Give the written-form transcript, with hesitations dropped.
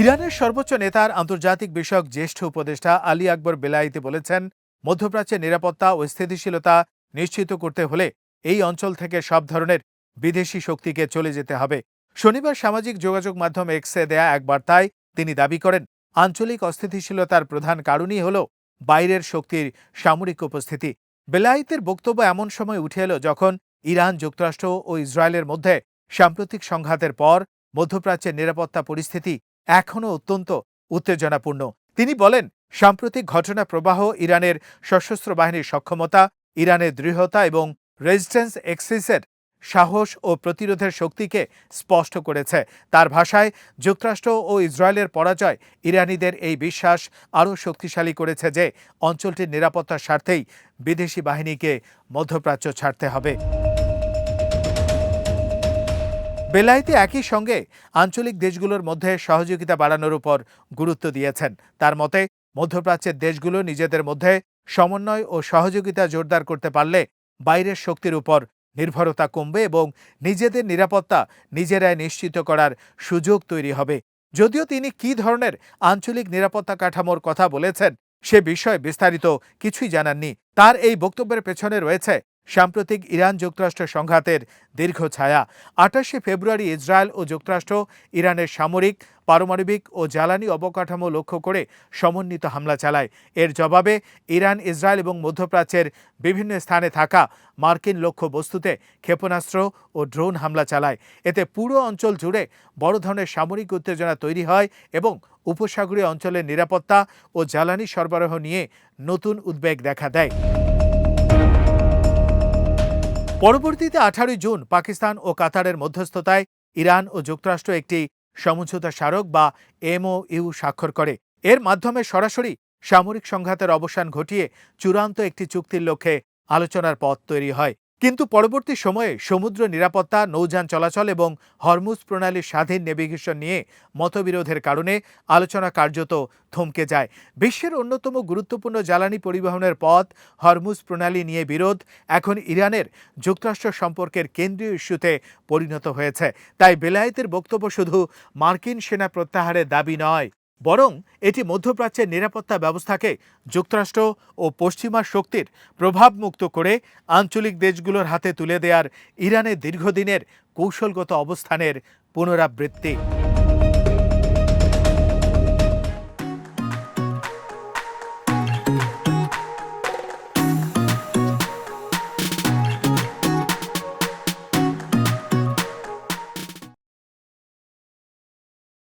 ইরানের সর্বোচ্চ নেতার আন্তর্জাতিক বিষয়ক জ্যেষ্ঠ উপদেষ্টা আলী আকবর বেলায়েতি বলেছেন, মধ্যপ্রাচ্যের নিরাপত্তা ও স্থিতিশীলতা নিশ্চিত করতে হলে এই অঞ্চল থেকে সব ধরনের বিদেশি শক্তিকে চলে যেতে হবে। শনিবার সামাজিক যোগাযোগ মাধ্যম এক্সে দেয়া এক বার্তায় তিনি দাবি করেন, আঞ্চলিক অস্থিতিশীলতার প্রধান কারণই হল বাইরের শক্তির সামরিক উপস্থিতি। বেলায়েতের বক্তব্য এমন সময় উঠে এলো যখন ইরান, যুক্তরাষ্ট্র ও ইসরায়েলের মধ্যে সাম্প্রতিক সংঘাতের পর মধ্যপ্রাচ্যের নিরাপত্তা পরিস্থিতি এখনও অত্যন্ত উত্তেজনাপূর্ণ। তিনি বলেন, সাম্প্রতিক ঘটনা প্রবাহ ইরানের সশস্ত্র বাহিনীর সক্ষমতা, ইরানের দৃঢ়তা এবং রেজিস্ট্যান্স এক্সিসের সাহস ও প্রতিরোধের শক্তিকে স্পষ্ট করেছে। তার ভাষায়, যুক্তরাষ্ট্র ও ইসরায়েলের পরাজয় ইরানিদের এই বিশ্বাস আরও শক্তিশালী করেছে যে অঞ্চলটির নিরাপত্তার স্বার্থেই বিদেশি বাহিনীকে মধ্যপ্রাচ্য ছাড়তে হবে। বেলায়েতি একই সঙ্গে আঞ্চলিক দেশগুলোর মধ্যে সহযোগিতা বাড়ানোর উপর গুরুত্ব দিয়েছেন। তার মতে, মধ্যপ্রাচ্যের দেশগুলো নিজেদের মধ্যে সমন্বয় ও সহযোগিতা জোরদার করতে পারলে বাইরের শক্তির উপর নির্ভরতা কমবে এবং নিজেদের নিরাপত্তা নিজেরাই নিশ্চিত করার সুযোগ তৈরি হবে। যদিও তিনি কী ধরনের আঞ্চলিক নিরাপত্তা কাঠামোর কথা বলেছেন সে বিষয়ে বিস্তারিত কিছুই জানাননি। তার এই বক্তব্যের পেছনে রয়েছে সাম্প্রতিক ইরান যুক্তরাষ্ট্র সংঘাতের দীর্ঘ ছায়া। ২৮শে ফেব্রুয়ারি ইসরায়েল ও যুক্তরাষ্ট্র ইরানের সামরিক, পারমাণবিক ও জ্বালানি অবকাঠামো লক্ষ্য করে সমন্বিত হামলা চালায়। এর জবাবে ইরান, ইসরায়েল এবং মধ্যপ্রাচ্যের বিভিন্ন স্থানে থাকা মার্কিন লক্ষ্য বস্তুতে ক্ষেপণাস্ত্র ও ড্রোন হামলা চালায়। এতে পুরো অঞ্চল জুড়ে বড় ধরনের সামরিক উত্তেজনা তৈরি হয় এবং উপসাগরীয় অঞ্চলের নিরাপত্তা ও জ্বালানি সরবরাহ নিয়ে নতুন উদ্বেগ দেখা দেয়। পরবর্তীতে ১৮ জুন পাকিস্তান ও কাতারের মধ্যস্থতায় ইরান ও যুক্তরাষ্ট্র একটি সমঝোতা স্মারক বা MOU স্বাক্ষর করে। এর মাধ্যমে সরাসরি সামরিক সংঘাতের অবসান ঘটিয়ে চূড়ান্ত একটি চুক্তির লক্ষ্যে আলোচনার পথ তৈরি হয়। কিন্তু পরবর্তী সময়ে সমুদ্র নিরাপত্তা, নৌযান চলাচল এবং হরমুজ প্রণালীর স্বাধীন নেভিগেশন নিয়ে মতবিরোধের কারণে আলোচনা কার্যত থমকে যায়। বিশ্বের অন্যতম গুরুত্বপূর্ণ জ্বালানি পরিবহনের পথ হরমুজ প্রণালী নিয়ে বিরোধ এখন ইরানের যুক্তরাষ্ট্র সম্পর্কের কেন্দ্রীয় ইস্যুতে পরিণত হয়েছে। তাই বেলায়েতের বক্তব্য শুধু মার্কিন সেনা প্রত্যাহারের দাবি নয়, বরং এটি মধ্যপ্রাচ্যের নিরাপত্তা ব্যবস্থাকে যুক্তরাষ্ট্র ও পশ্চিমা শক্তির প্রভাবমুক্ত করে আঞ্চলিক দেশগুলোর হাতে তুলে দেওয়ার ইরানের দীর্ঘদিনের কৌশলগত অবস্থানের পুনরাবৃত্তি।